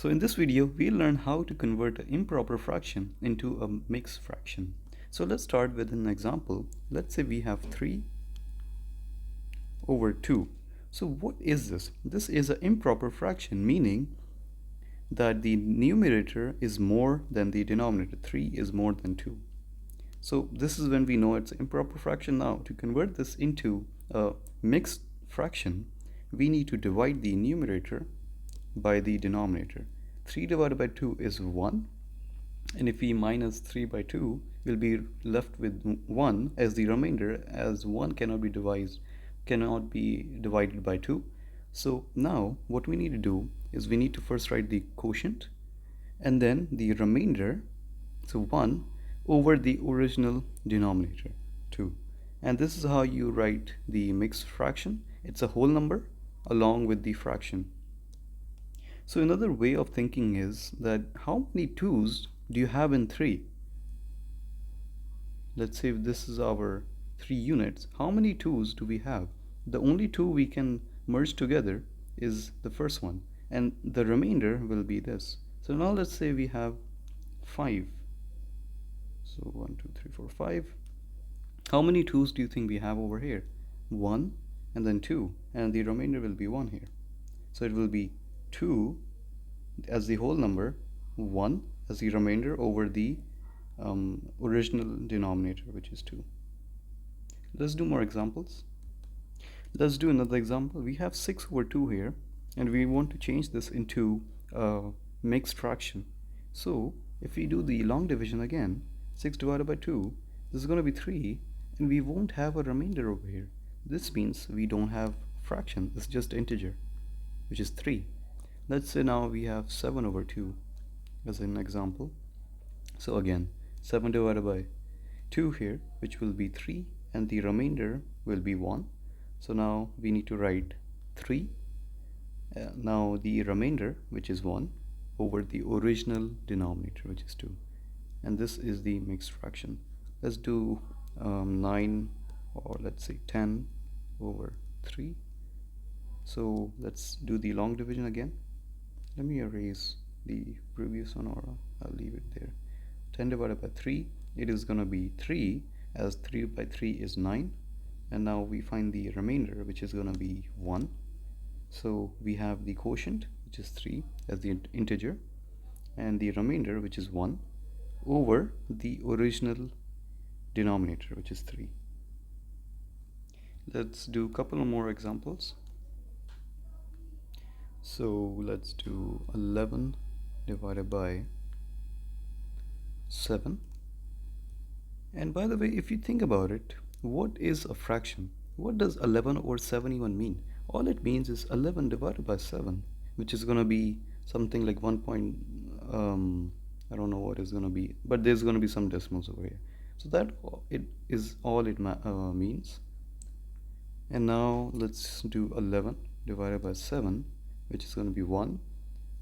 So in this video, we'll learn how to convert an improper fraction into a mixed fraction. So let's start with an example. Let's say we have 3 over 2. So what is this? This is an improper fraction, meaning that the numerator is more than the denominator. 3 is more than 2. So this is when we know it's an improper fraction. Now to convert this into a mixed fraction, we need to divide the numerator by the denominator. 3 divided by 2 is 1, and if we minus 3 by 2, we'll be left with 1 as the remainder, as 1 cannot be divided by 2. So now what we need to do is we need to first write the quotient and then the remainder, so 1 over the original denominator 2. And this is how you write the mixed fraction. It's a whole number along with the fraction. So another way of thinking is that how many 2's do you have in 3? Let's say this is our 3 units. How many 2's do we have? The only 2 we can merge together is the first one, and the remainder will be this. So now let's say we have 5. So 1, 2, 3, 4, 5. How many 2's do you think we have over here? 1 and then 2, and the remainder will be 1 here. So it will be 2 as the whole number, 1 as the remainder over the original denominator, which is 2. Let's do more examples. Let's do another example. We have 6 over 2 here, and we want to change this into a mixed fraction. So if we do the long division again, 6 divided by 2, this is going to be 3, and we won't have a remainder over here. This means we don't have fraction, it's just integer, which is 3. Let's say now we have 7 over 2 as an example. So again, 7 divided by 2 here, which will be 3, and the remainder will be 1. So now we need to write 3. Now the remainder, which is 1, over the original denominator, which is 2. And this is the mixed fraction. Let's do 9, or let's say 10 over 3. So let's do the long division again. Let me erase the previous one, or I'll leave it there. 10 divided by 3, it is going to be 3, as 3 by 3 is 9. And now we find the remainder, which is going to be 1. So we have the quotient, which is 3 as the integer, and the remainder, which is 1, over the original denominator, which is 3. Let's do a couple more examples. So let's do 11 divided by 7. And by the way, if you think about it, what is a fraction? What does 11 over 7 even mean? All it means is 11 divided by 7, which is going to be something like 1 point, I don't know what is going to be, but there's going to be some decimals over here. So that it is all it means. And now let's do 11 divided by 7, which is going to be 1.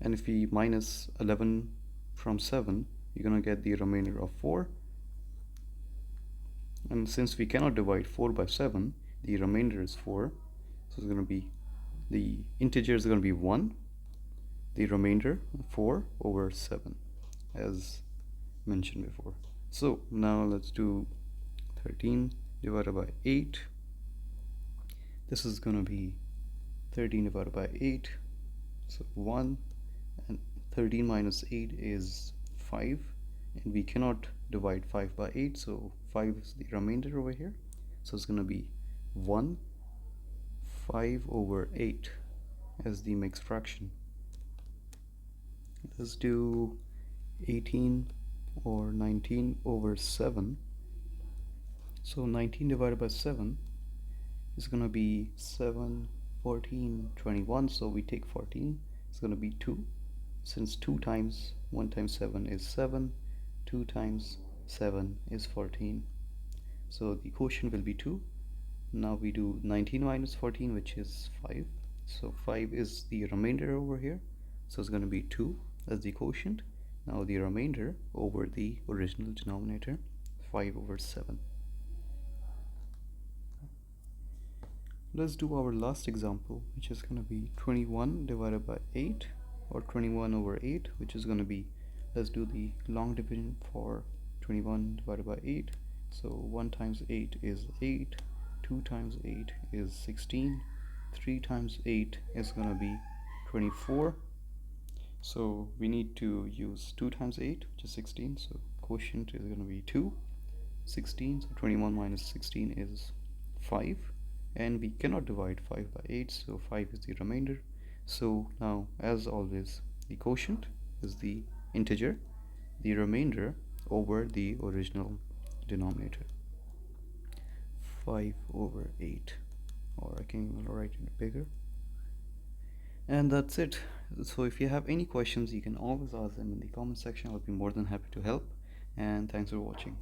And if we minus 11 from 7, you're going to get the remainder of 4. And since we cannot divide 4 by 7, the remainder is 4. So it's going to be, the integer is going to be 1, the remainder 4 over 7, as mentioned before. So now let's do 13 divided by 8. This is going to be 13 divided by 8, so 1, and 13 minus 8 is 5, and we cannot divide 5 by 8, so 5 is the remainder over here. So it's going to be 1, 5 over 8 as the mixed fraction. Let's do 18 or 19 over 7. So 19 divided by 7 is going to be 7, 14, 21. So we take 14. It's going to be 2. Since 2 times 1 times 7 is 7, 2 times 7 is 14. So the quotient will be 2. Now we do 19 minus 14, which is 5. So 5 is the remainder over here. So it's going to be 2 as the quotient. Now the remainder over the original denominator, 5 over 7. Let's do our last example, which is going to be 21 divided by 8 or 21 over 8, which is going to be, let's do the long division for 21 divided by 8. So 1 times 8 is 8, 2 times 8 is 16, 3 times 8 is going to be 24. So we need to use 2 times 8, which is 16, so quotient is going to be 2. 16, so 21 minus 16 is 5, and we cannot divide 5 by 8, so 5 is the remainder. So now, as always, the quotient is the integer, the remainder over the original denominator, 5 over 8, or I can write it bigger. And that's it. So if you have any questions, you can always ask them in the comment section. I'll be more than happy to help, and thanks for watching.